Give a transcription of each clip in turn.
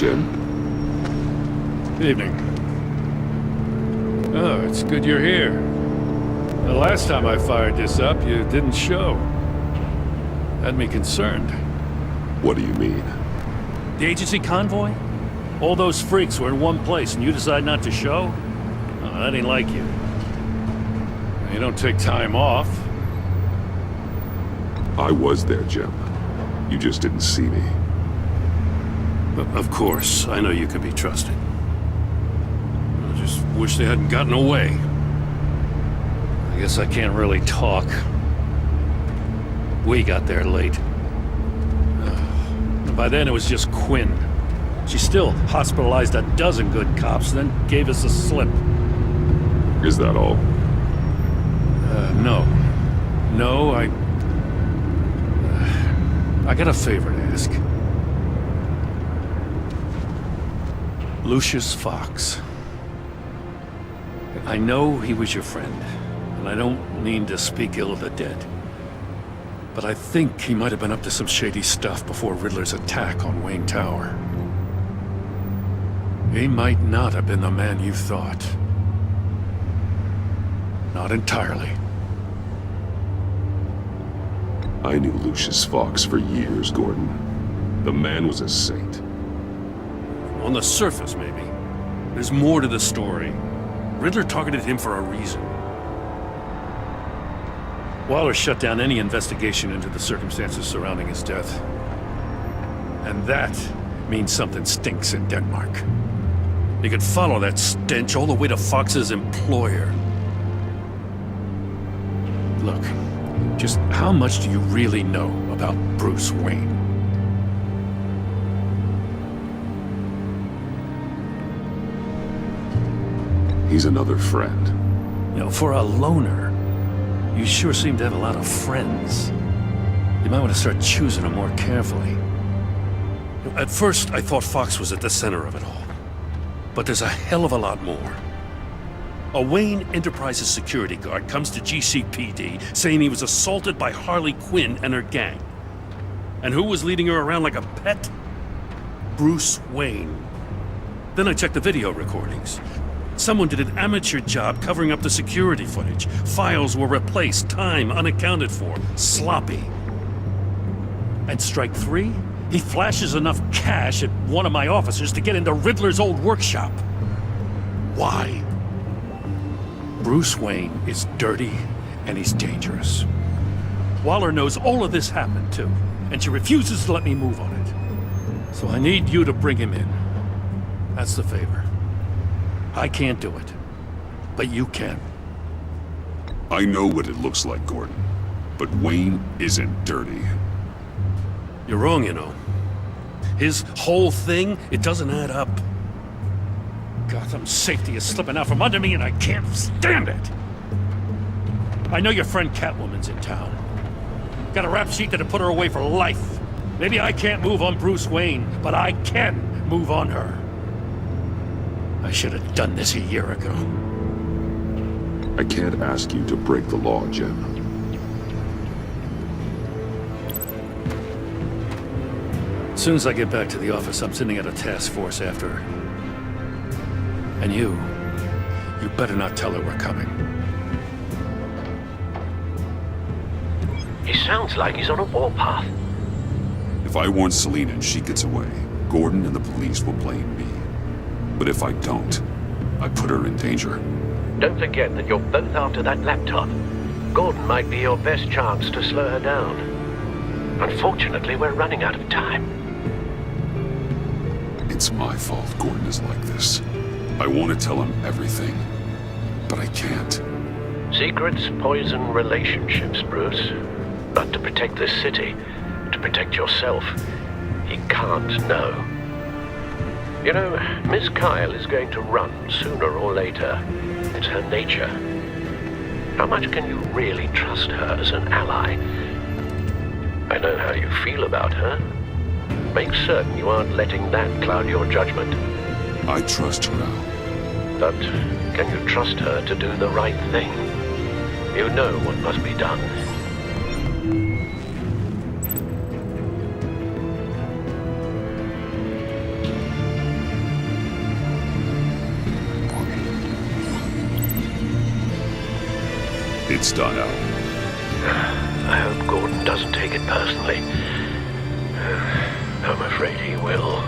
Jim. Evening. Oh, it's good you're here. The last time I fired this up, you didn't show. Had me concerned. What do you mean? The agency convoy? All those freaks were in one place and you decide not to show? Oh, that ain't like you. You don't take time off. I was there, Jim. You just didn't see me. Of course, I know you could be trusted. I just wish they hadn't gotten away. I guess I can't really talk. We got there late. By then it was just Quinn. She still hospitalized a dozen good cops, then gave us a slip. Is that all? No. No, I got a favor to ask. Lucius Fox. I know he was your friend, and I don't mean to speak ill of the dead. But I think he might have been up to some shady stuff before Riddler's attack on Wayne Tower. He might not have been the man you thought. Not entirely. I knew Lucius Fox for years, Gordon. The man was a saint. On the surface, maybe. There's more to the story. Riddler targeted him for a reason. Waller shut down any investigation into the circumstances surrounding his death. And that means something stinks in Denmark. You could follow that stench all the way to Fox's employer. Look, just how much do you really know about Bruce Wayne? He's another friend. You know, for a loner, you sure seem to have a lot of friends. You might want to start choosing them more carefully. At first, I thought Fox was at the center of it all. But there's a hell of a lot more. A Wayne Enterprises security guard comes to GCPD saying he was assaulted by Harley Quinn and her gang. And who was leading her around like a pet? Bruce Wayne. Then I checked the video recordings. Someone did an amateur job covering up the security footage. Files were replaced, time unaccounted for, sloppy. And strike three? He flashes enough cash at one of my officers to get into Riddler's old workshop. Why? Bruce Wayne is dirty and he's dangerous. Waller knows all of this happened too, and she refuses to let me move on it. So I need you to bring him in. That's the favor. I can't do it, but you can. I know what it looks like, Gordon. But Wayne isn't dirty. You're wrong, you know. His whole thing, it doesn't add up. Gotham's safety is slipping out from under me and I can't stand it. I know your friend Catwoman's in town. Got a rap sheet that'll put her away for life. Maybe I can't move on Bruce Wayne, but I can move on her. I should have done this a year ago. I can't ask you to break the law, Jim. As soon as I get back to the office, I'm sending out a task force after her. And you better not tell her we're coming. He sounds like he's on a warpath. If I warn Selina and she gets away, Gordon and the police will blame me. But if I don't, I put her in danger. Don't forget that you're both after that laptop. Gordon might be your best chance to slow her down. Unfortunately, we're running out of time. It's my fault Gordon is like this. I want to tell him everything, but I can't. Secrets poison relationships, Bruce. Not to protect this city, to protect yourself. He can't know. You know, Miss Kyle is going to run sooner or later. It's her nature. How much can you really trust her as an ally? I know how you feel about her. Make certain you aren't letting that cloud your judgment. I trust her now. But can you trust her to do the right thing? You know what must be done. It's done, Al. I hope Gordon doesn't take it personally. I'm afraid he will.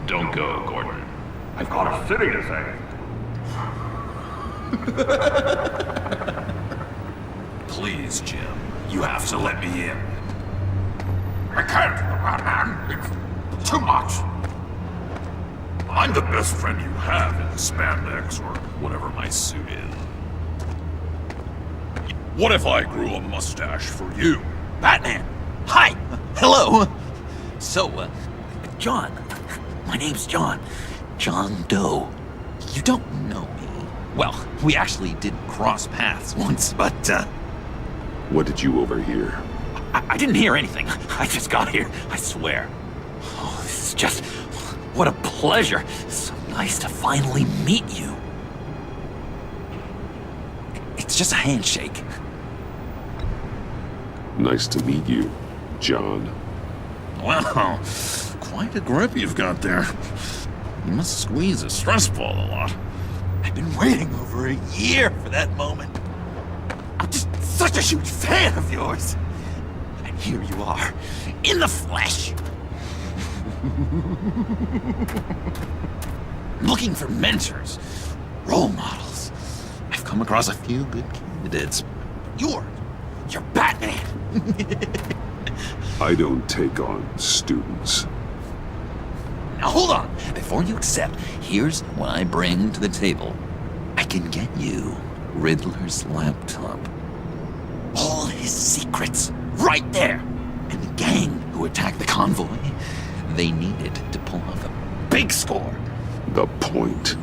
Don't go, Gordon. I've got a city to save. Please, Jim. You have to let me in. I can't, man. It's too much. I'm the best friend you have in the spandex, or whatever my suit is. What if I grew a mustache for you? Batman! Hi! Hello! So, John. My name's John. John Doe. You don't know me. Well, we actually did cross paths once, but, What did you overhear? I didn't hear anything. I just got here, I swear. Oh, this is just... What a pleasure. So nice to finally meet you. It's just a handshake. Nice to meet you, John. Wow, quite a grip you've got there. You must squeeze a stress ball a lot. I've been waiting over a year for that moment. I'm just such a huge fan of yours. And here you are, in the flesh. Looking for mentors, role models. I've come across a few good candidates. You're Batman. I don't take on students. Now hold on. Before you accept, here's what I bring to the table. I can get you Riddler's laptop. All his secrets, right there. And the gang who attacked the convoy, they needed to pull off a big score. The point.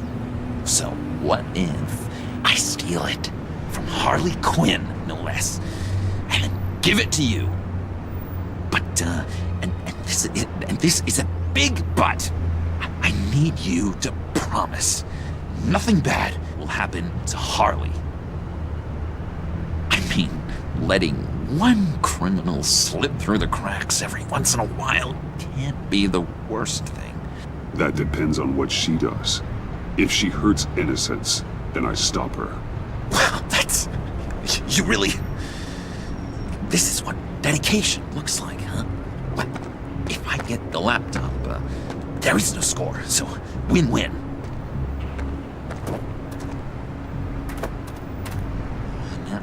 So what if I steal it from Harley Quinn, no less, and then give it to you? But, and this is a big but. I need you to promise nothing bad will happen to Harley. I mean, letting one criminal slip through the cracks every once in a while can't be the worst thing. That depends on what she does. If she hurts innocents, then I stop her. Wow, that's... You really... This is what dedication looks like, huh? But if I get the laptop, there is no score, so win-win.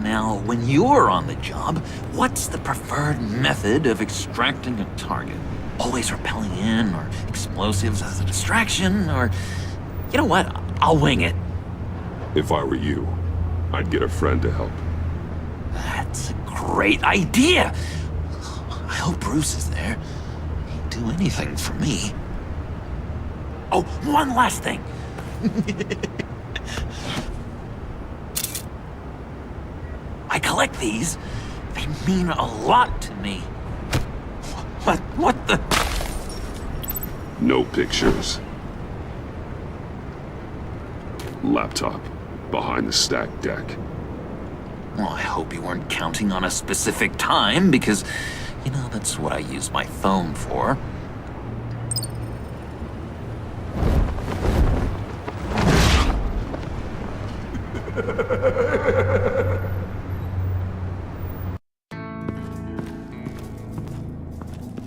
Now, when you're on the job, what's the preferred method of extracting a target? Always rappelling in, or explosives as a distraction, or... You know what? I'll wing it. If I were you, I'd get a friend to help. That's a great idea! I hope Bruce is there. He'd do anything for me. Oh, one last thing! I collect these. They mean a lot to me. What the... No pictures. Laptop behind the stacked deck. Well, I hope you weren't counting on a specific time, because, you know, that's what I use my phone for.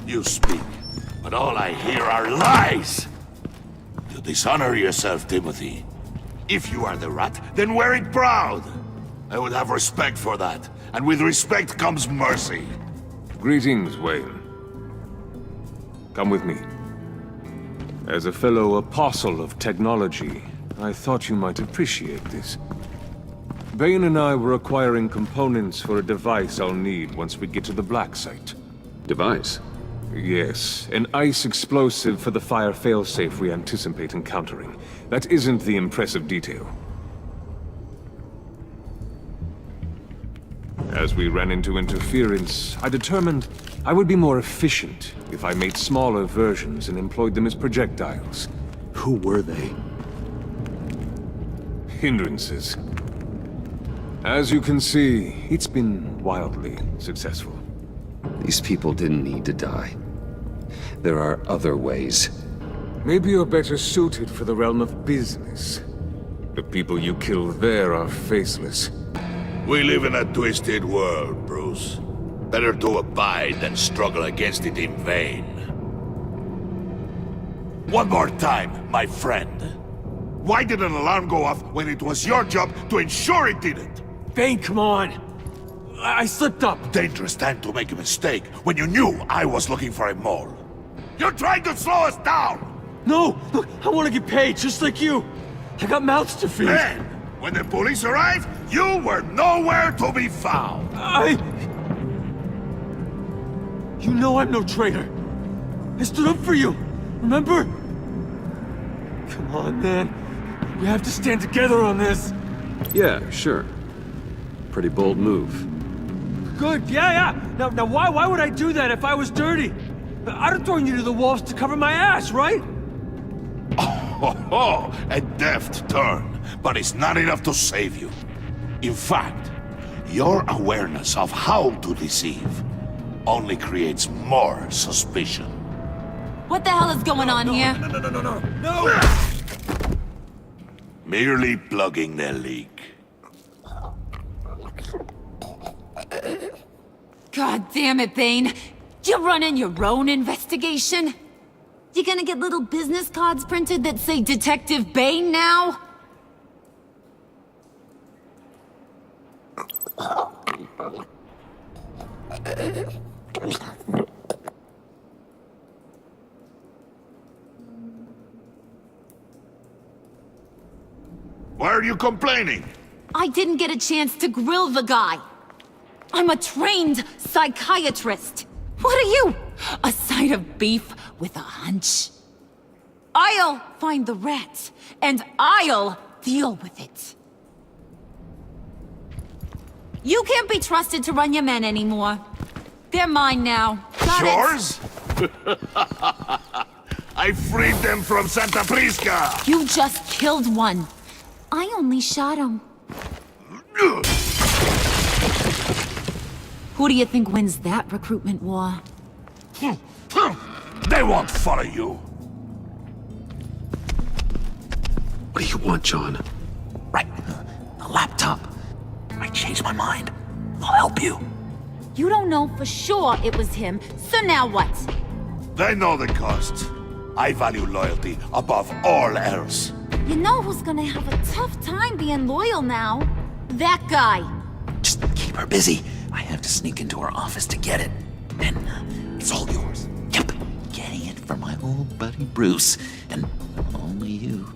You speak, but all I hear are lies! You dishonor yourself, Timothy. If you are the rat, then wear it proud! I would have respect for that, and with respect comes mercy. Greetings, Wayne. Come with me. As a fellow apostle of technology, I thought you might appreciate this. Bane and I were acquiring components for a device I'll need once we get to the Black Site. Device? Yes, an ice explosive for the fire failsafe we anticipate encountering. That isn't the impressive detail. As we ran into interference, I determined I would be more efficient if I made smaller versions and employed them as projectiles. Who were they? Hindrances. As you can see, it's been wildly successful. These people didn't need to die. There are other ways. Maybe you're better suited for the realm of business. The people you killed there are faceless. We live in a twisted world, Bruce. Better to abide than struggle against it in vain. One more time, my friend. Why did an alarm go off when it was your job to ensure it didn't? Bane, come on! I slipped up! Dangerous time to make a mistake when you knew I was looking for a mole. You're trying to slow us down! No! Look, I want to get paid, just like you! I got mouths to feed! Then, when the police arrived, you were nowhere to be found! You know I'm no traitor! I stood up for you! Remember? Come on, man. We have to stand together on this! Yeah, sure. Pretty bold move. Good, yeah! Now why would I do that if I was dirty? I'd have thrown you to the wolves to cover my ass, right? Oh, a deft turn, but it's not enough to save you. In fact, your awareness of how to deceive only creates more suspicion. What the hell is going on here? No! Merely plugging the leak. God damn it, Bane. You're running your own investigation? You gonna get little business cards printed that say Detective Bane now? Why are you complaining? I didn't get a chance to grill the guy. I'm a trained psychiatrist. What are you? A side of beef with a hunch? I'll find the rat, and I'll deal with it. You can't be trusted to run your men anymore. They're mine now. Got it? Yours? I freed them from Santa Prisca! You just killed one. I only shot him. Who do you think wins that recruitment war? They won't follow you. What do you want, John? Right. The laptop. I changed my mind. I'll help you. You don't know for sure it was him, so now what? They know the cost. I value loyalty above all else. You know who's gonna have a tough time being loyal now? That guy. Just keep her busy. I have to sneak into her office to get it. Then it's all yours. Yep. Getting it from my old buddy Bruce. And only you.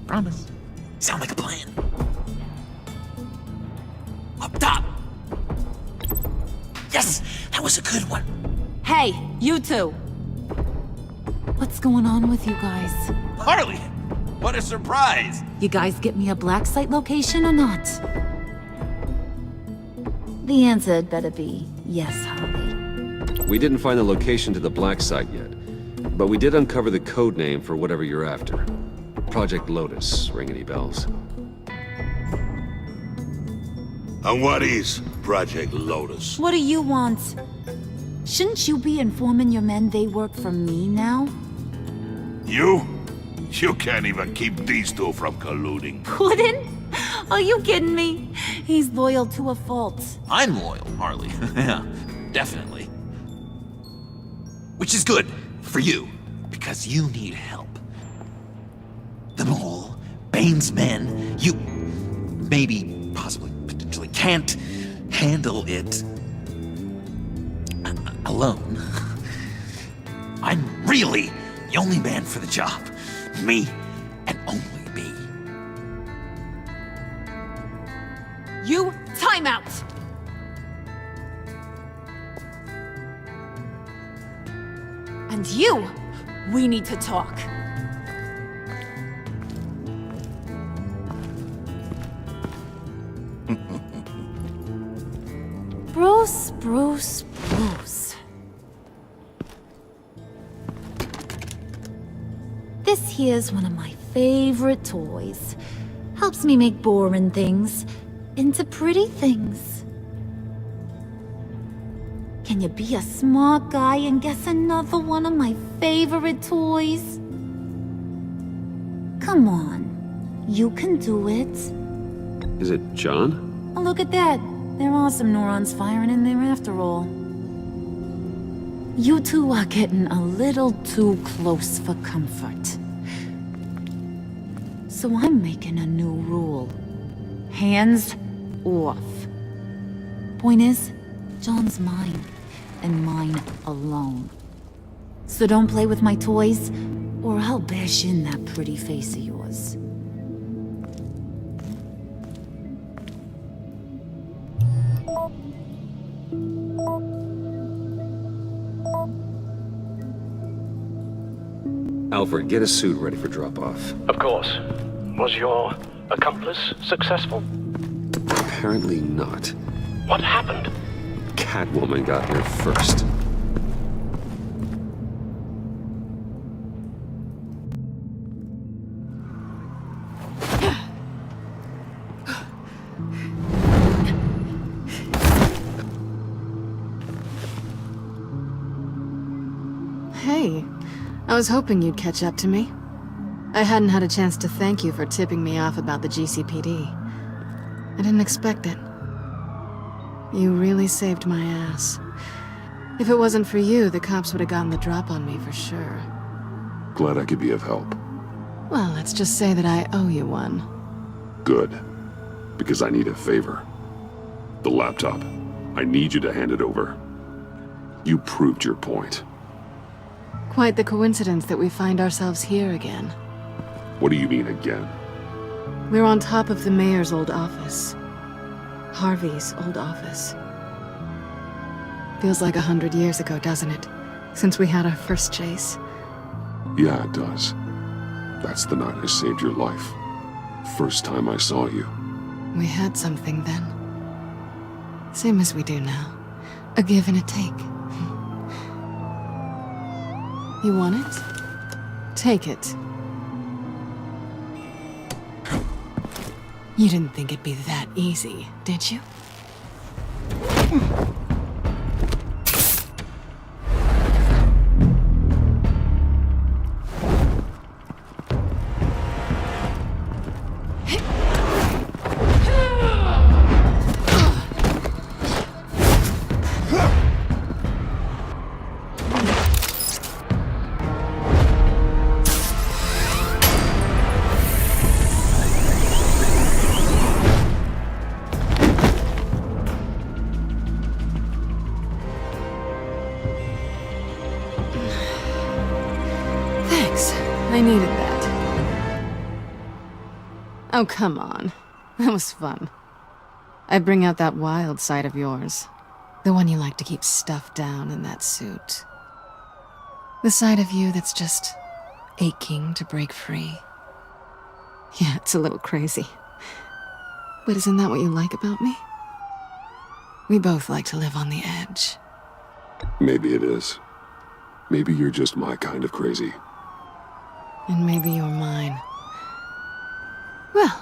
Promise. Sound like a plan. Up top. Yes! That was a good one. Hey, you two. What's going on with you guys? Harley! What a surprise! You guys get me a black site location or not? The answer had better be yes, Harley. We didn't find the location to the black site yet, but we did uncover the code name for whatever you're after. Project Lotus. Ring any bells? And what is Project Lotus? What do you want? Shouldn't you be informing your men they work for me now? You? You can't even keep these two from colluding. Couldn't? Are you kidding me? He's loyal to a fault. I'm loyal, Harley. Yeah, definitely. Which is good for you, because you need help. The mole, Bane's men, you maybe, possibly, potentially can't handle it alone. I'm really the only man for the job. Me and only me. You, time out! And you, we need to talk. Bruce. This here's one of my favorite toys. Helps me make boring things into pretty things. Can you be a smart guy and guess another one of my favorite toys? Come on. You can do it. Is it John? Oh, look at that. There are some neurons firing in there after all. You two are getting a little too close for comfort. So I'm making a new rule. Hands off. Point is, John's mine, and mine alone. So don't play with my toys, or I'll bash in that pretty face of yours. Alfred, get a suit ready for drop-off. Of course. Was your accomplice successful? Apparently not. What happened? Catwoman got here first. Hey, I was hoping you'd catch up to me. I hadn't had a chance to thank you for tipping me off about the GCPD. I didn't expect it. You really saved my ass. If it wasn't for you, the cops would have gotten the drop on me for sure. Glad I could be of help. Well, let's just say that I owe you one. Good. Because I need a favor. The laptop. I need you to hand it over. You proved your point. Quite the coincidence that we find ourselves here again. What do you mean again? We're on top of the mayor's old office. Harvey's old office. Feels like 100 years ago, doesn't it? Since we had our first chase. Yeah, it does. That's the night I saved your life. First time I saw you. We had something then. Same as we do now. A give and a take. You want it? Take it. You didn't think it'd be that easy, did you? I needed that. Oh, come on. That was fun. I bring out that wild side of yours. The one you like to keep stuffed down in that suit. The side of you that's just aching to break free. Yeah, it's a little crazy. But isn't that what you like about me? We both like to live on the edge. Maybe it is. Maybe you're just my kind of crazy. And maybe you're mine. Well,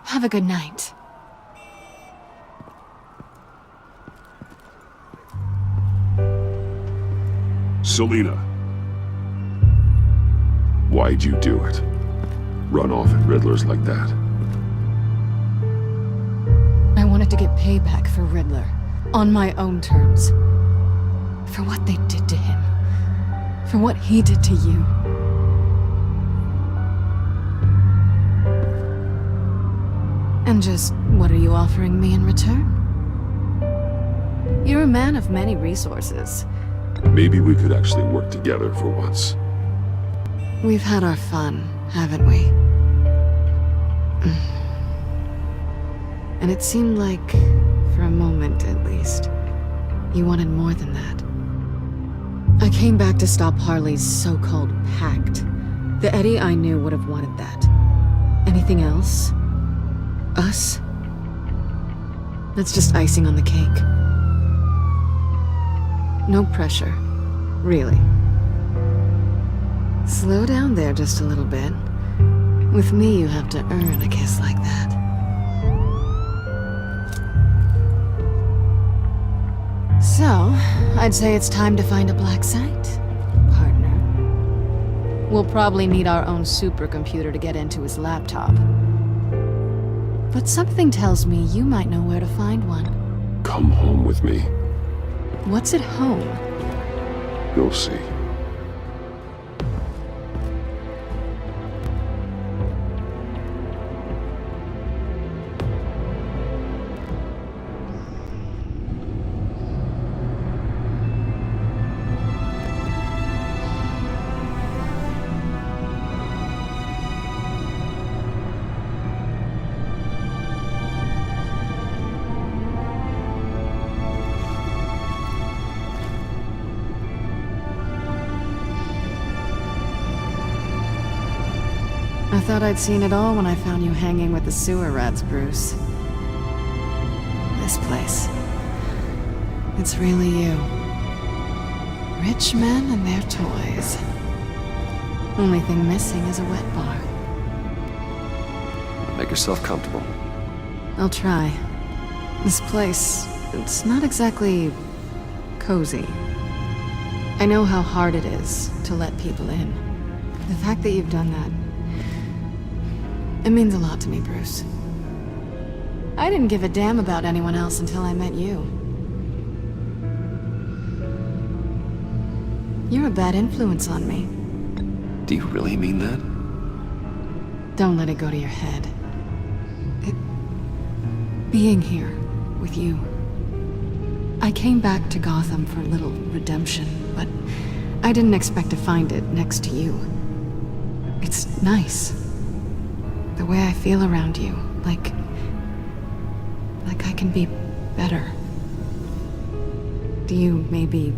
have a good night. Selina. Why'd you do it? Run off at Riddlers like that? I wanted to get payback for Riddler. On my own terms. For what they did to him. For what he did to you. And just, what are you offering me in return? You're a man of many resources. Maybe we could actually work together for once. We've had our fun, haven't we? And it seemed like, for a moment at least, you wanted more than that. I came back to stop Harley's so-called pact. The Eddie I knew would have wanted that. Anything else? Us? That's just icing on the cake. No pressure. Really. Slow down there just a little bit. With me, you have to earn a kiss like that. So, I'd say it's time to find a black site, partner. We'll probably need our own supercomputer to get into his laptop. But something tells me you might know where to find one. Come home with me. What's at home? You'll see. I thought I'd seen it all when I found you hanging with the sewer rats, Bruce. This place. It's really you. Rich men and their toys. Only thing missing is a wet bar. Make yourself comfortable. I'll try. This place, it's not exactly cozy. I know how hard it is to let people in. The fact that you've done that, it means a lot to me, Bruce. I didn't give a damn about anyone else until I met you. You're a bad influence on me. Do you really mean that? Don't let it go to your head. Being here with you. I came back to Gotham for a little redemption, but I didn't expect to find it next to you. It's nice. The way I feel around you, like I can be better. Do you maybe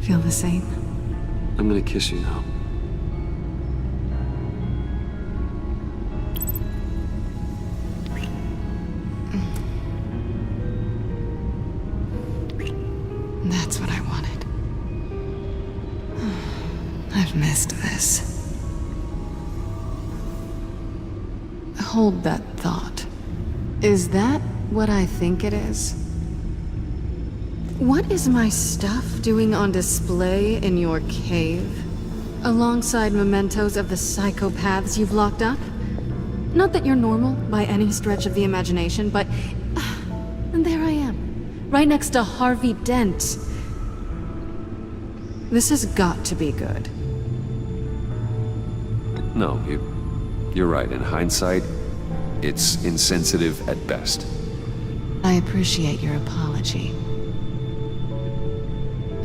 feel the same? I'm gonna kiss you now. That's what I wanted. I've missed this. Hold that thought. Is that what I think it is? What is my stuff doing on display in your cave? Alongside mementos of the psychopaths you've locked up? Not that you're normal by any stretch of the imagination, but... and there I am, right next to Harvey Dent. This has got to be good. No, you're right. In hindsight, it's insensitive at best. I appreciate your apology.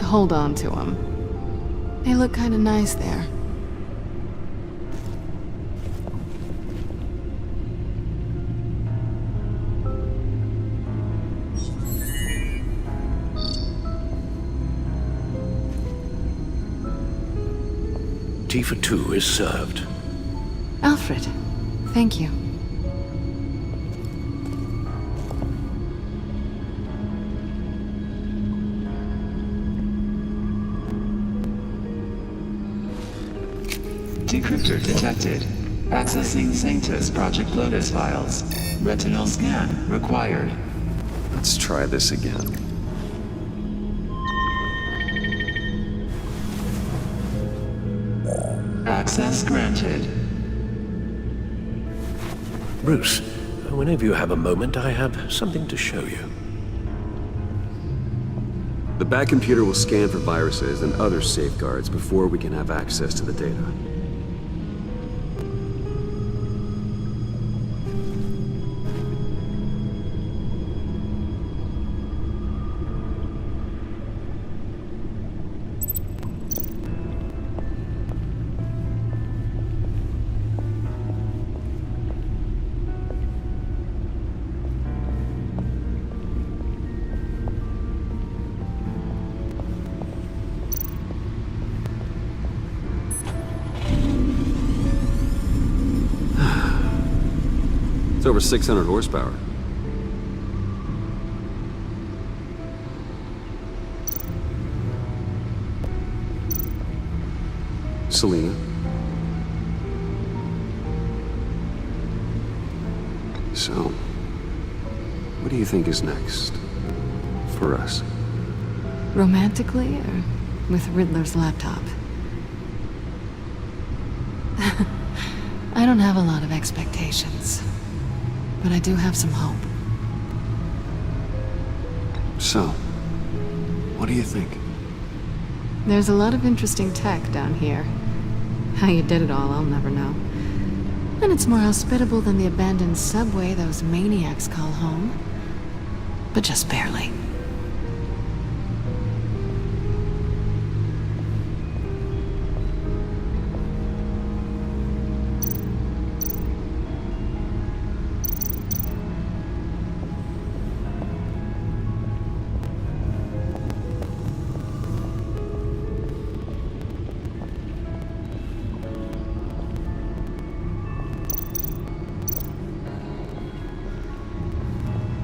Hold on to them. They look kinda nice there. Tea for two is served. Alfred, thank you. Decryptor detected. Accessing Sanctus Project Lotus files. Retinal scan required. Let's try this again. Access granted. Bruce, whenever you have a moment, I have something to show you. The back computer will scan for viruses and other safeguards before we can have access to the data. It's over 600 horsepower. Selena. So, what do you think is next for us? Romantically, or with Riddler's laptop? I don't have a lot of expectations, but I do have some hope. So, what do you think? There's a lot of interesting tech down here. How you did it all, I'll never know. And it's more hospitable than the abandoned subway those maniacs call home. But just barely.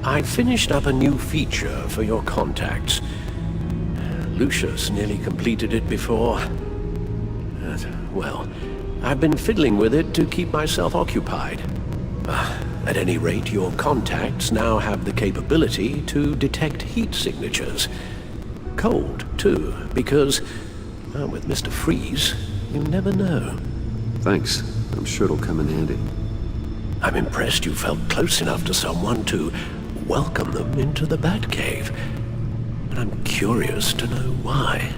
I finished up a new feature for your contacts. Lucius nearly completed it before. Well, I've been fiddling with it to keep myself occupied. At any rate, your contacts now have the capability to detect heat signatures. Cold, too, because, with Mr. Freeze, you never know. Thanks. I'm sure it'll come in handy. I'm impressed you felt close enough to someone to welcome them into the Batcave. And I'm curious to know why.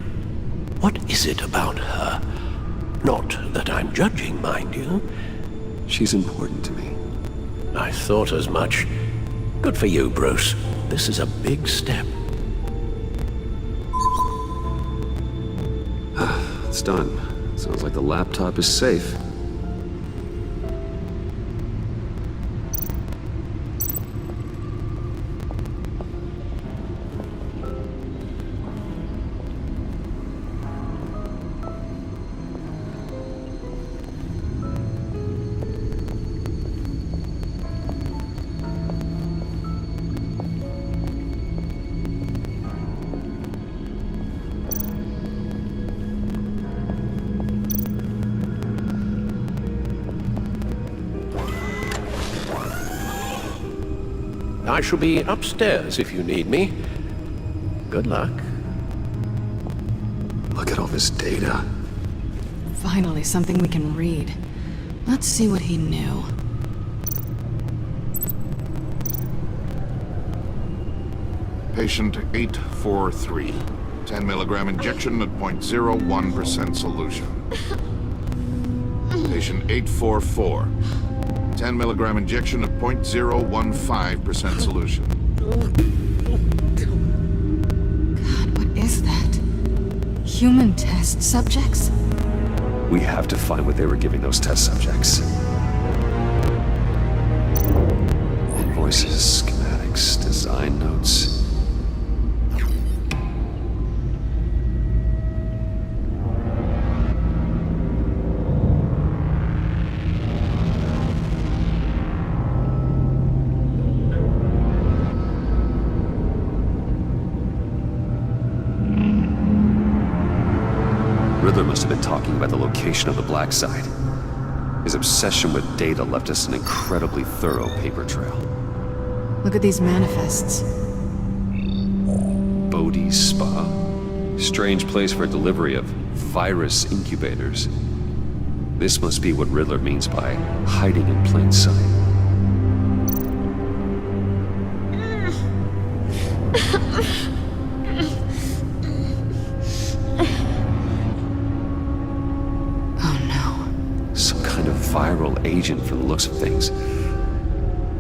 What is it about her? Not that I'm judging, mind you. She's important to me. I thought as much. Good for you, Bruce. This is a big step. It's done. Sounds like the laptop is safe. I shall be upstairs if you need me. Good luck. Look at all this data. Finally, something we can read. Let's see what he knew. Patient 843. 10 milligram injection at 0.01% solution. Patient 844. 10 milligram injection at 0.015% solution. God, what is that? Human test subjects? We have to find what they were giving those test subjects. Invoices, schematics, design notes. Riddler must have been talking about the location of the black site. His obsession with data left us an incredibly thorough paper trail. Look at these manifests. Bodhi's Spa? Strange place for delivery of virus incubators. This must be what Riddler means by hiding in plain sight. Viral agent from the looks of things.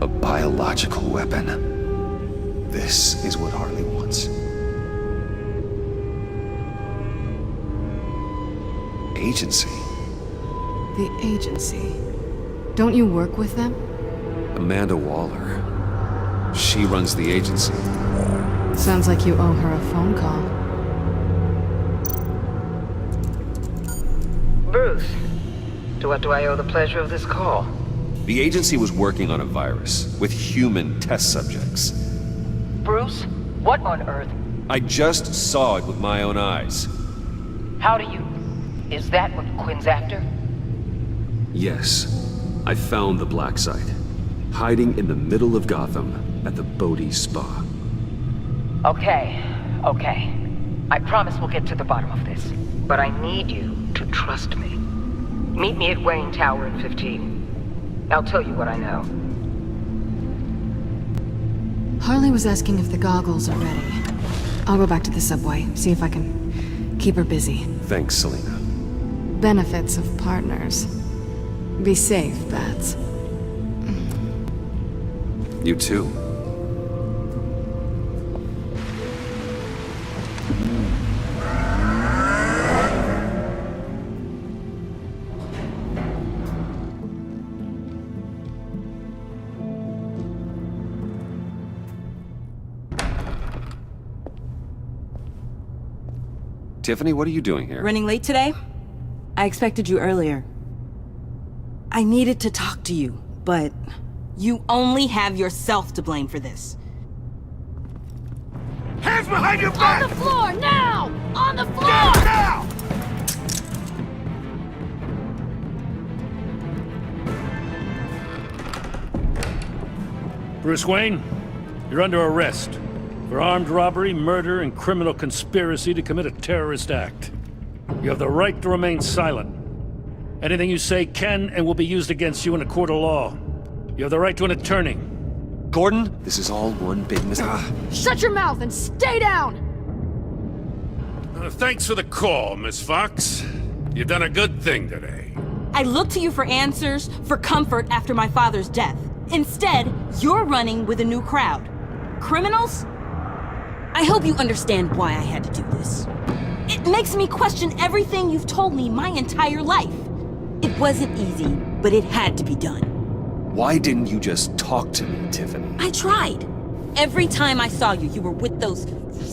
A biological weapon. This is what Harley wants. Agency. The agency. Don't you work with them? Amanda Waller. She runs the agency. Sounds like you owe her a phone call. Bruce. To what do I owe the pleasure of this call? The agency was working on a virus with human test subjects. Bruce, what on earth? I just saw it with my own eyes. How do you... Is that what Quinn's after? Yes. I found the black site. Hiding in the middle of Gotham at the Bodhi Spa. Okay. I promise we'll get to the bottom of this. But I need you to trust me. Meet me at Wayne Tower in 15. I'll tell you what I know. Harley was asking if the goggles are ready. I'll go back to the subway, see if I can keep her busy. Thanks, Selena. Benefits of partners. Be safe, Bats. You too. Tiffany, what are you doing here? Running late today? I expected you earlier. I needed to talk to you, but you only have yourself to blame for this. Hands behind your back! On the floor, now! On the floor! Now! Bruce Wayne, you're under arrest for armed robbery, murder, and criminal conspiracy to commit a terrorist act. You have the right to remain silent. Anything you say can and will be used against you in a court of law. You have the right to an attorney. Gordon, this is all one big Shut your mouth and stay down! Thanks for the call, Miss Fox. You've done a good thing today. I looked to you for answers, for comfort after my father's death. Instead, you're running with a new crowd. Criminals? I hope you understand why I had to do this. It makes me question everything you've told me my entire life. It wasn't easy, but it had to be done. Why didn't you just talk to me, Tiffany? I tried. Every time I saw you, you were with those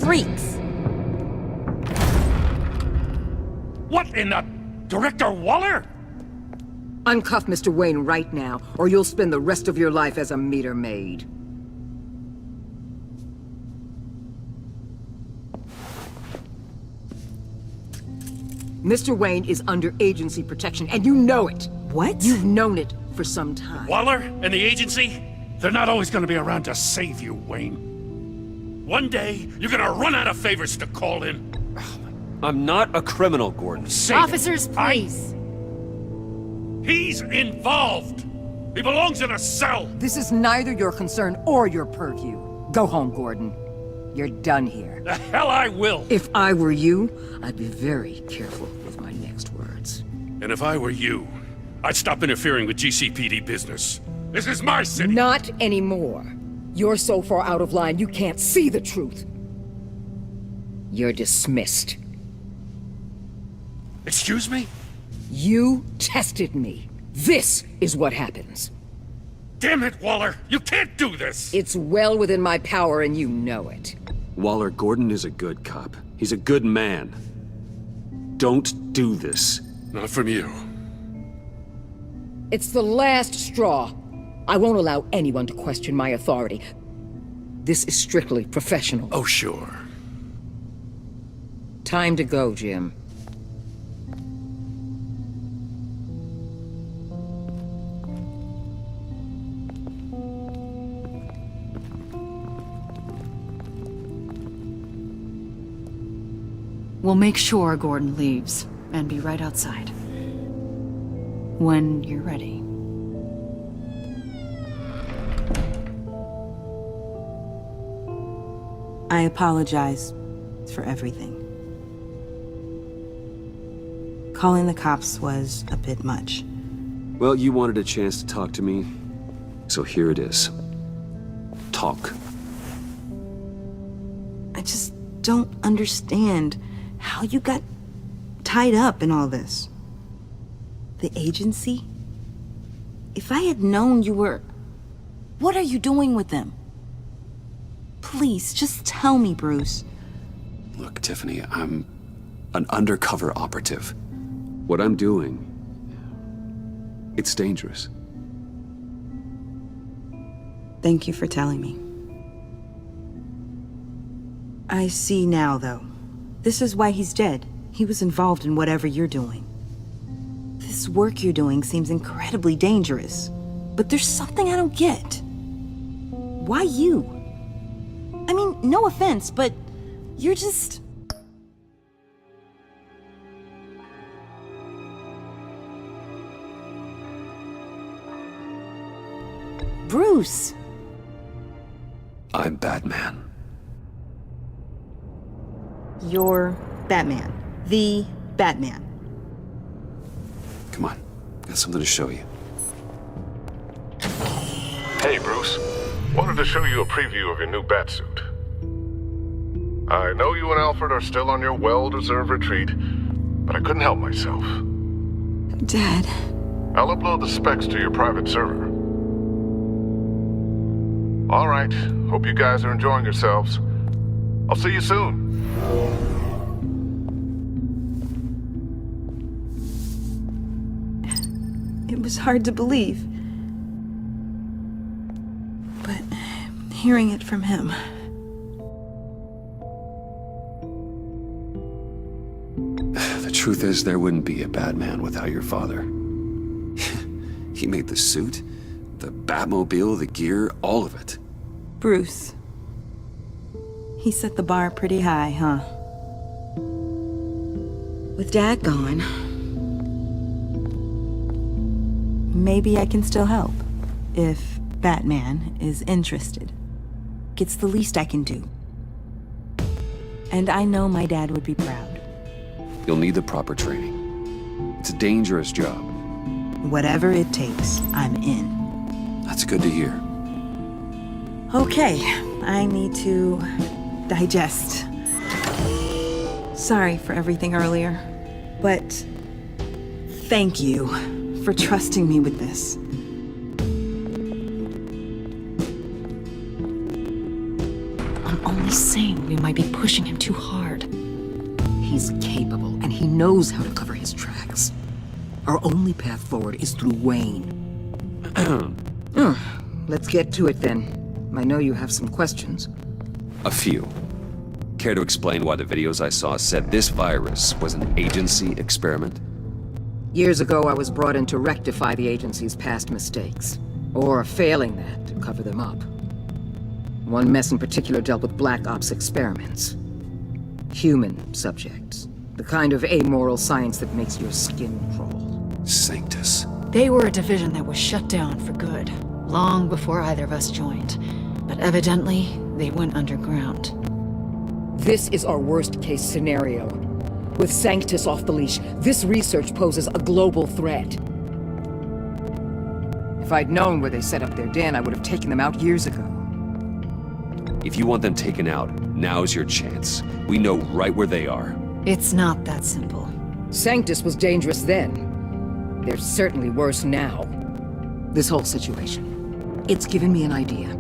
freaks. What in the... Director Waller? Uncuff Mr. Wayne right now, or you'll spend the rest of your life as a meter maid. Mr. Wayne is under agency protection, and you know it. What? You've known it for some time. Waller and the agency? They're not always gonna be around to save you, Wayne. One day, you're gonna run out of favors to call in. I'm not a criminal, Gordon. Officers, please. He's involved. He belongs in a cell. This is neither your concern or your purview. Go home, Gordon. You're done here. The hell I will. If I were you, I'd be very careful with my next words. And if I were you, I'd stop interfering with GCPD business. This is my city. Not anymore. You're so far out of line you can't see the truth. You're dismissed. Excuse me? You tested me. This is what happens. Damn it, Waller! You can't do this! It's well within my power and you know it. Waller, Gordon is a good cop. He's a good man. Don't do this. Not from you. It's the last straw. I won't allow anyone to question my authority. This is strictly professional. Oh, sure. Time to go, Jim. We'll make sure Gordon leaves, and be right outside. When you're ready. I apologize for everything. Calling the cops was a bit much. Well, you wanted a chance to talk to me, so here it is. Talk. I just don't understand how you got tied up in all this. The agency? If I had known you were... What are you doing with them? Please, just tell me, Bruce. Look, Tiffany, I'm an undercover operative. What I'm doing, it's dangerous. Thank you for telling me. I see now, though. This is why he's dead. He was involved in whatever you're doing. This work you're doing seems incredibly dangerous. But there's something I don't get. Why you? I mean, no offense, but you're just... Bruce! I'm Batman. You're Batman. The Batman. Come on, got something to show you. Hey, Bruce. Wanted to show you a preview of your new Batsuit. I know you and Alfred are still on your well-deserved retreat, but I couldn't help myself. Dad. I'll upload the specs to your private server. All right. Hope you guys are enjoying yourselves. I'll see you soon. It was hard to believe. But hearing it from him... The truth is, there wouldn't be a Batman without your father. He made the suit, the Batmobile, the gear, all of it. Bruce. He set the bar pretty high, huh? With Dad gone... maybe I can still help. If Batman is interested. It's the least I can do. And I know my dad would be proud. You'll need the proper training. It's a dangerous job. Whatever it takes, I'm in. That's good to hear. Okay, I need to digest. Sorry for everything earlier, but thank you for trusting me with this. I'm only saying we might be pushing him too hard. He's capable, and he knows how to cover his tracks. Our only path forward is through Wayne. Let's get to it then. I know you have some questions. A few. Care to explain why the videos I saw said this virus was an agency experiment? Years ago, I was brought in to rectify the agency's past mistakes. Or failing that, to cover them up. One mess in particular dealt with Black Ops experiments. Human subjects. The kind of amoral science that makes your skin crawl. Sanctus. They were a division that was shut down for good, long before either of us joined. But evidently, they went underground. This is our worst-case scenario. With Sanctus off the leash, this research poses a global threat. If I'd known where they set up their den, I would have taken them out years ago. If you want them taken out, now's your chance. We know right where they are. It's not that simple. Sanctus was dangerous then. They're certainly worse now. This whole situation, it's given me an idea.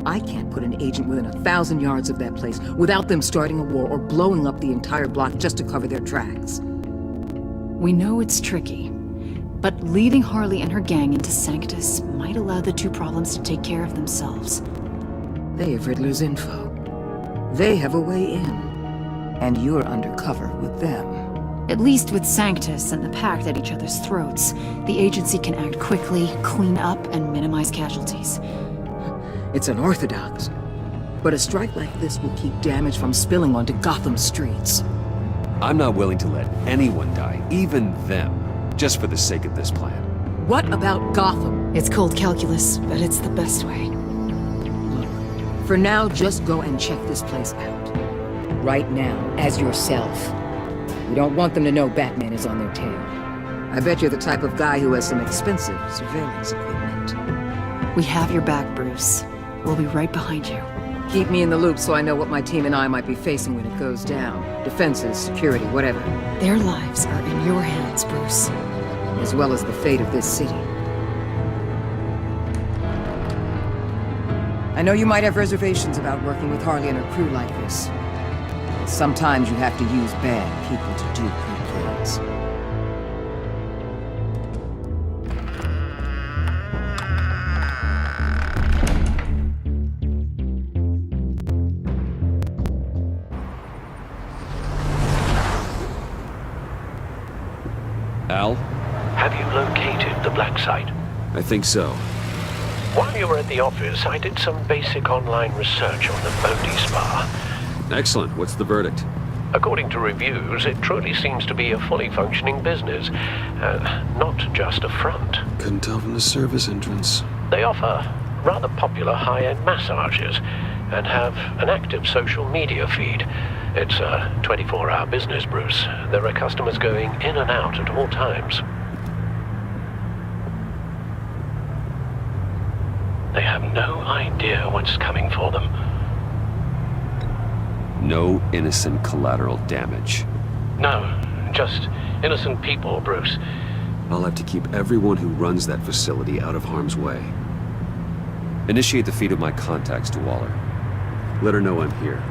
I can't put an agent within 1,000 yards of that place without them starting a war or blowing up the entire block just to cover their tracks. We know it's tricky, but leading Harley and her gang into Sanctus might allow the two problems to take care of themselves. They have Riddler's info. They have a way in. And you're undercover with them. At least with Sanctus and the Pact at each other's throats, the agency can act quickly, clean up, and minimize casualties. It's unorthodox. But a strike like this will keep damage from spilling onto Gotham streets. I'm not willing to let anyone die, even them, just for the sake of this plan. What about Gotham? It's cold calculus, but it's the best way. Look, for now, just go and check this place out. Right now, as yourself. We don't want them to know Batman is on their tail. I bet you're the type of guy who has some expensive surveillance equipment. We have your back, Bruce. We'll be right behind you. Keep me in the loop so I know what my team and I might be facing when it goes down. Defenses, security, whatever. Their lives are in your hands, Bruce. As well as the fate of this city. I know you might have reservations about working with Harley and her crew like this. But sometimes you have to use bad people to do good things. Al? Have you located the black site? I think so. While you were at the office, I did some basic online research on the Bodhi Spa. Excellent. What's the verdict? According to reviews, it truly seems to be a fully functioning business, not just a front. Couldn't tell from the service entrance. They offer rather popular high-end massages, and have an active social media feed. It's a 24-hour business, Bruce. There are customers going in and out at all times. They have no idea what's coming for them. No innocent collateral damage. No, just innocent people, Bruce. I'll have to keep everyone who runs that facility out of harm's way. Initiate the feed of my contacts to Waller. Let her know I'm here.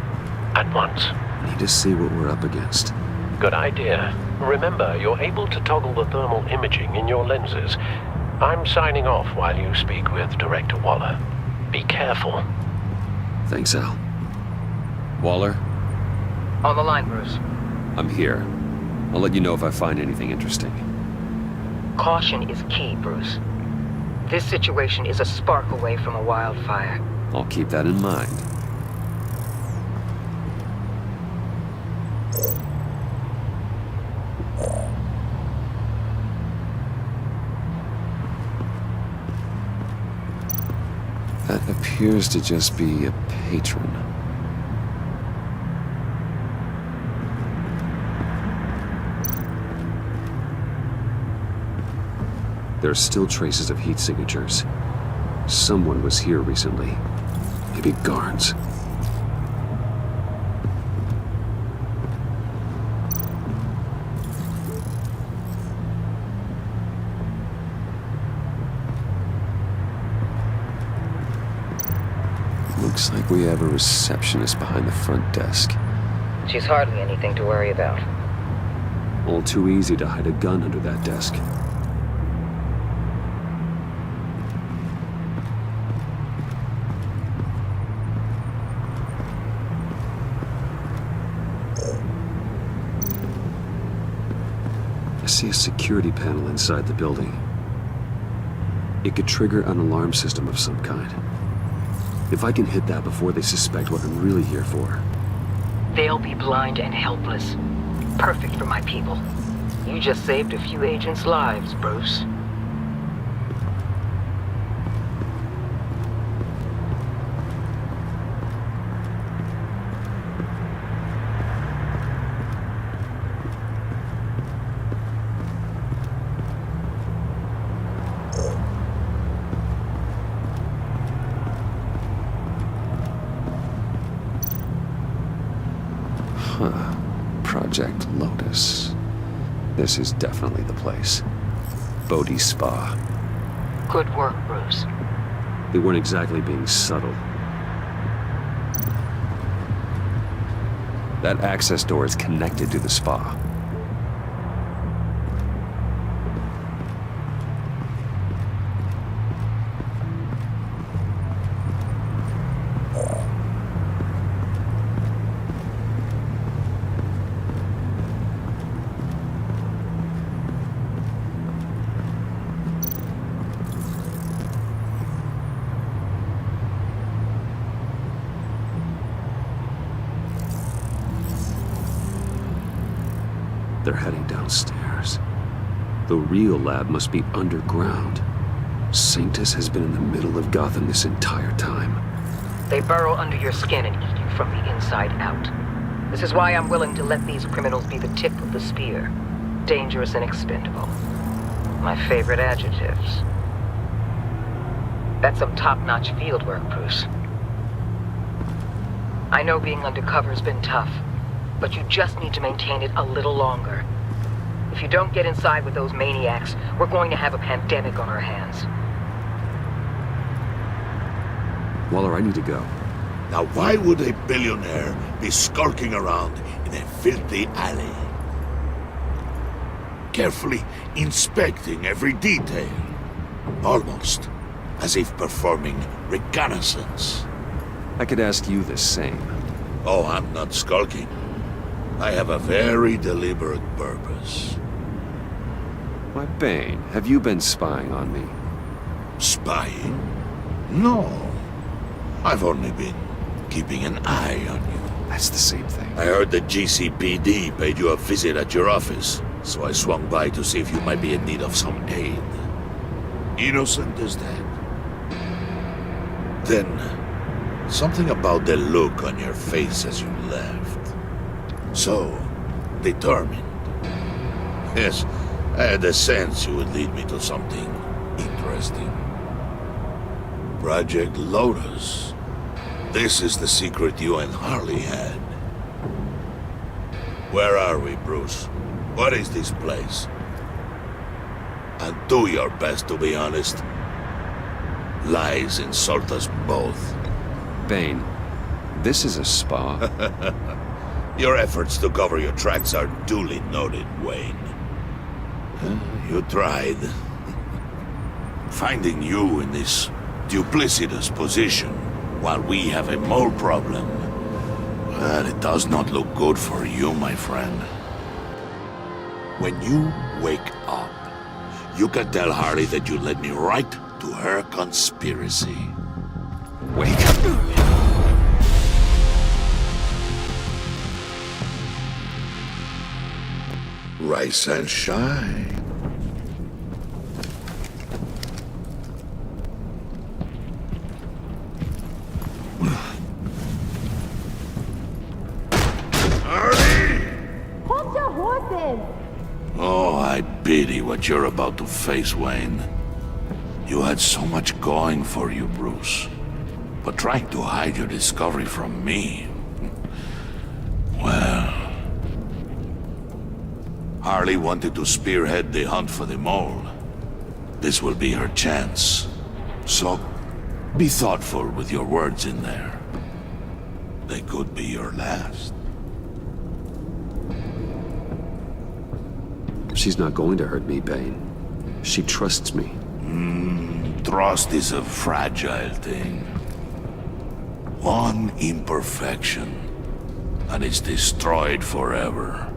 At once. Need to see what we're up against. Good idea. Remember, you're able to toggle the thermal imaging in your lenses. I'm signing off while you speak with Director Waller. Be careful. Thanks, Al. Waller? On the line, Bruce. I'm here. I'll let you know if I find anything interesting. Caution is key, Bruce. This situation is a spark away from a wildfire. I'll keep that in mind. That appears to just be a patron. There are still traces of heat signatures. Someone was here recently. Maybe guards. Looks like we have a receptionist behind the front desk. She's hardly anything to worry about. All too easy to hide a gun under that desk. I see a security panel inside the building. It could trigger an alarm system of some kind. If I can hit that before they suspect what I'm really here for. They'll be blind and helpless. Perfect for my people. You just saved a few agents' lives, Bruce. Project Lotus. This is definitely the place. Bodhi Spa. Good work, Bruce. They weren't exactly being subtle. That access door is connected to the spa. They're heading downstairs. The real lab must be underground. Sanctus has been in the middle of Gotham this entire time. They burrow under your skin and eat you from the inside out. This is why I'm willing to let these criminals be the tip of the spear. Dangerous and expendable. My favorite adjectives. That's some top-notch field work, Bruce. I know being undercover's been tough, but you just need to maintain it a little longer. If you don't get inside with those maniacs, we're going to have a pandemic on our hands. Waller, I need to go. Now why would a billionaire be skulking around in a filthy alley? Carefully inspecting every detail. Almost as if performing reconnaissance. I could ask you the same. Oh, I'm not skulking. I have a very deliberate purpose. Why, Bane, have you been spying on me? Spying? No. I've only been keeping an eye on you. That's the same thing. I heard the GCPD paid you a visit at your office, so I swung by to see if you might be in need of some aid. Innocent as that. Something about the look on your face as you left. So determined. Yes, I had a sense you would lead me to something interesting. Project Lotus. This is the secret you and Harley had. Where are we, Bruce? What is this place? And do your best to be honest. Lies insult us both. Bane, this is a spa. Your efforts to cover your tracks are duly noted, Wayne. You tried. Finding you in this duplicitous position while we have a mole problem. But it does not look good for you, my friend. When you wake up, you can tell Harley that you led me right to her conspiracy. Wake up. Rise and shine. Hold your horses! Oh, I pity what you're about to face, Wayne. You had so much going for you, Bruce. But trying to hide your discovery from me... Well... Harley wanted to spearhead the hunt for the mole. This will be her chance. So, be thoughtful with your words in there. They could be your last. She's not going to hurt me, Bane. She trusts me. Trust is a fragile thing. One imperfection, and it's destroyed forever.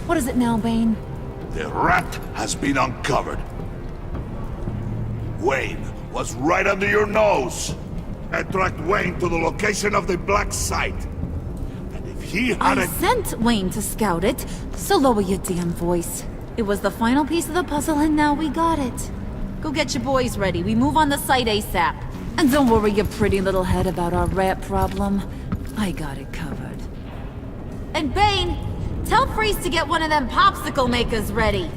What is it now, Bane? The rat has been uncovered. Wayne was right under your nose. I tracked Wayne to the location of the black site. And if he I sent Wayne to scout it, so lower your damn voice. It was the final piece of the puzzle and now we got it. Go get your boys ready, we move on the site ASAP. And don't worry your pretty little head about our rat problem. I got it covered. And Bane, tell Freeze to get one of them popsicle makers ready.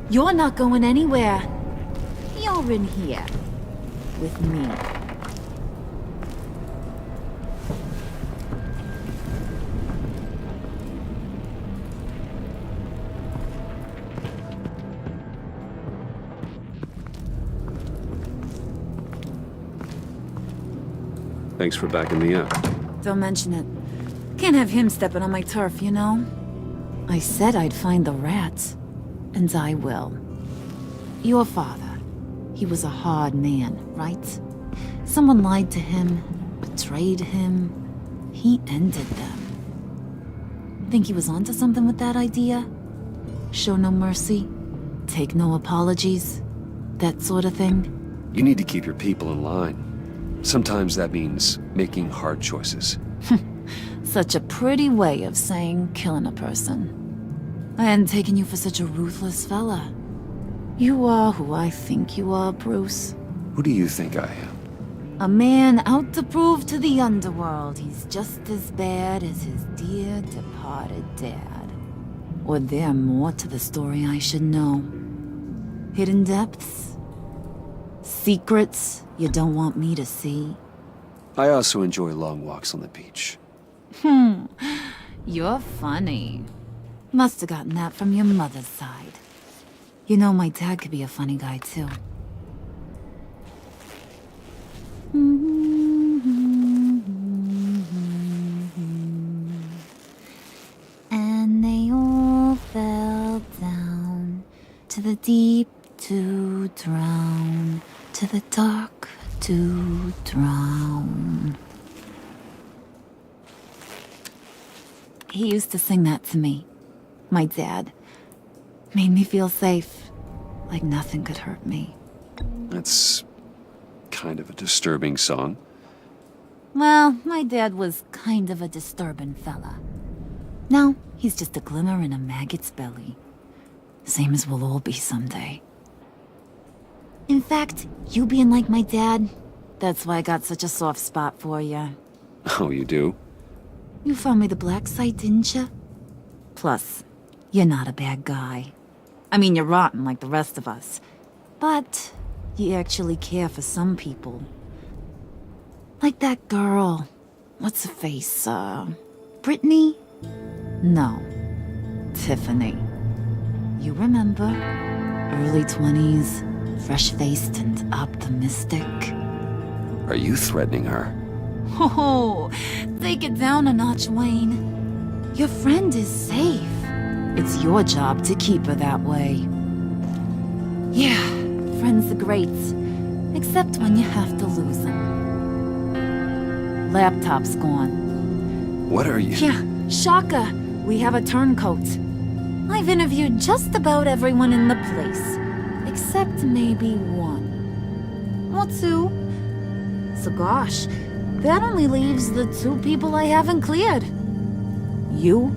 You're not going anywhere. You're in here. With me. Thanks for backing me up. Don't mention it. Can't have him stepping on my turf, you know? I said I'd find the rats. And I will. Your father. He was a hard man, right? Someone lied to him, betrayed him. He ended them. Think he was onto something with that idea? Show no mercy? Take no apologies? That sort of thing? You need to keep your people in line. Sometimes that means making hard choices. Such a pretty way of saying killing a person. I hadn't taken you for such a ruthless fella. You are who I think you are, Bruce. Who do you think I am? A man out to prove to the underworld he's just as bad as his dear departed dad. Or there more to the story I should know. Hidden depths? Secrets you don't want me to see? I also enjoy long walks on the beach. You're funny. Must have gotten that from your mother's side. You know my dad could be a funny guy, too. And they all fell down to the deep to drown, to the dark to drown. He used to sing that to me. My dad. Made me feel safe. Like nothing could hurt me. That's kind of a disturbing song. Well, my dad was kind of a disturbing fella. Now, he's just a glimmer in a maggot's belly. Same as we'll all be someday. In fact, you being like my dad, that's why I got such a soft spot for you. Oh, you do? You found me the black site, didn't you? Plus, you're not a bad guy. I mean, you're rotten like the rest of us. But you actually care for some people. Like that girl. What's her face? Brittany? No. Tiffany. You remember? Early 20s, fresh-faced and optimistic. Are you threatening her? Oh, take it down a notch, Wayne. Your friend is safe. It's your job to keep her that way. Yeah, friends are great. Except when you have to lose them. Laptop's gone. What are you? Yeah, shocker. We have a turncoat. I've interviewed just about everyone in the place. Except maybe one. Or two. So gosh, that only leaves the two people I haven't cleared. You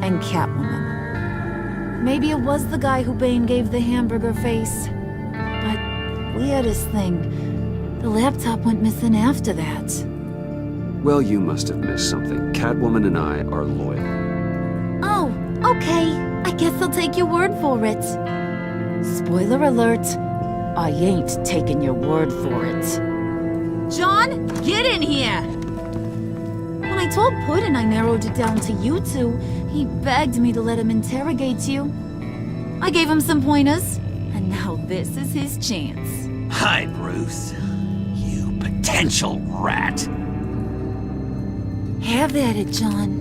and Catwoman. Maybe it was the guy who Bane gave the hamburger face. But weirdest thing, the laptop went missing after that. Well, you must have missed something. Catwoman and I are loyal. Oh, okay. I guess I'll take your word for it. Spoiler alert, I ain't taking your word for it. John, get in here! When I told Puddin' I narrowed it down to you two, he begged me to let him interrogate you. I gave him some pointers, and now this is his chance. Hi, Bruce. You potential rat. Have at it, John.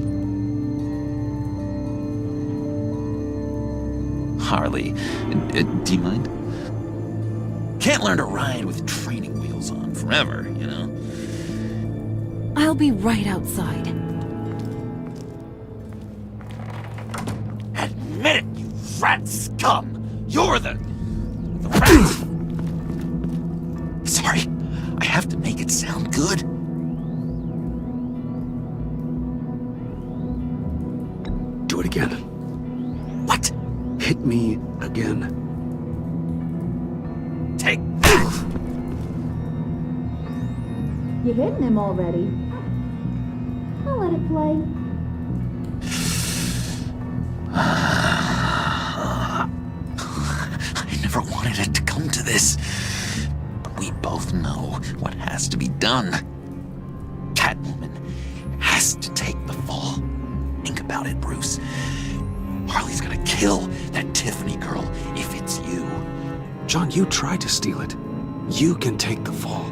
Harley, do you mind? Can't learn to ride with training wheels on forever, you know? I'll be right outside. Admit it, you rat scum! You're the rat! Sorry, I have to make it sound good. Do it again. What? Hit me again. Take that! You're hitting him already. I'll let it play. I never wanted it to come to this. But we both know what has to be done. Catwoman has to take the fall. Think about it, Bruce. Harley's gonna kill that Tiffany girl if it's you. John, you tried to steal it. You can take the fall.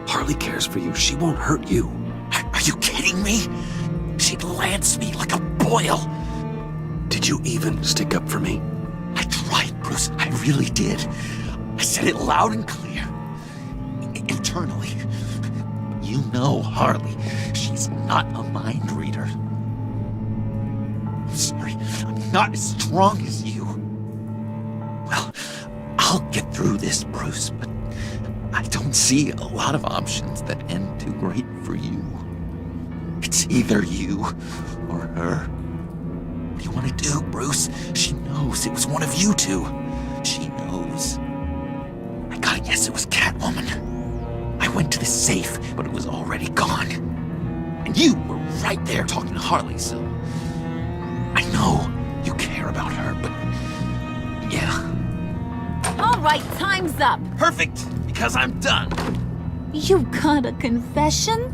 Harley cares for you. She won't hurt you. Are you kidding me? She'd lance me like a boil. Did you even stick up for me? I tried, Bruce. I really did. I said it loud and clear. Internally. You know Harley. She's not a mind reader. I'm sorry. I'm not as strong as you. Well, I'll get through this, Bruce, but I don't see a lot of options that end too great for you. It's either you or her. What do you want to do, Bruce? She knows it was one of you two. She knows. I gotta guess it was Catwoman. I went to the safe, but it was already gone. And you were right there talking to Harley, so... I know you care about her, but... yeah. All right, time's up. Perfect, because I'm done. You got a confession?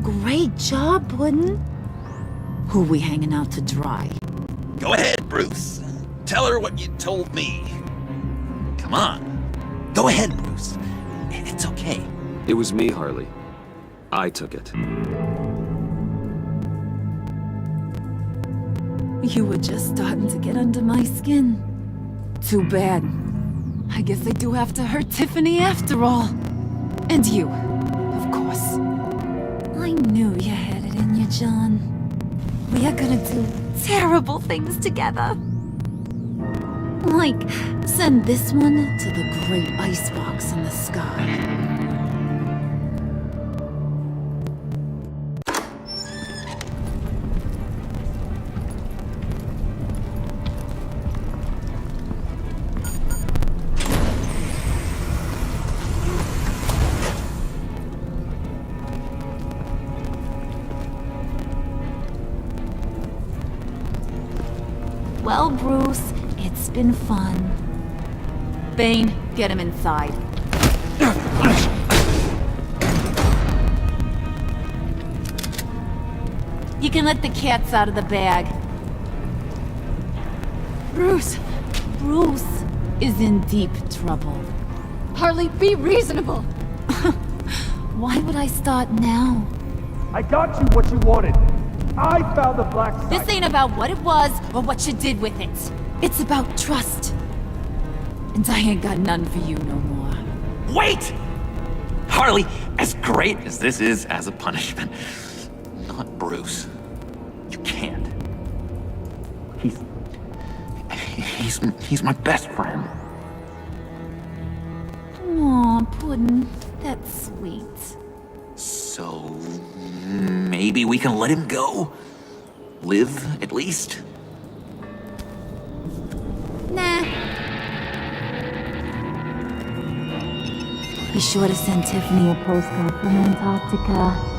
Great job, Puddin'. Who we hanging out to dry? Go ahead, Bruce. Tell her what you told me. Come on. Go ahead, Bruce. It's okay. It was me, Harley. I took it. You were just starting to get under my skin. Too bad. I guess I do have to hurt Tiffany after all. And you, of course. I knew you had it in you, John. We are gonna do terrible things together. Like, send this one to the great icebox in the sky. Well, Bruce, it's been fun. Bane, get him inside. You can let the cats out of the bag. Bruce is in deep trouble. Harley, be reasonable! Why would I start now? I got you what you wanted. I found the black site. This ain't about what it was or what you did with it. It's about trust. And I ain't got none for you no more. Wait! Harley, as great as this is as a punishment, not Bruce. You can't. He's my best friend. Aw, Puddin', that's sweet. So maybe we can let him go? Live, at least? Nah. Be sure to send Tiffany a postcard from Antarctica.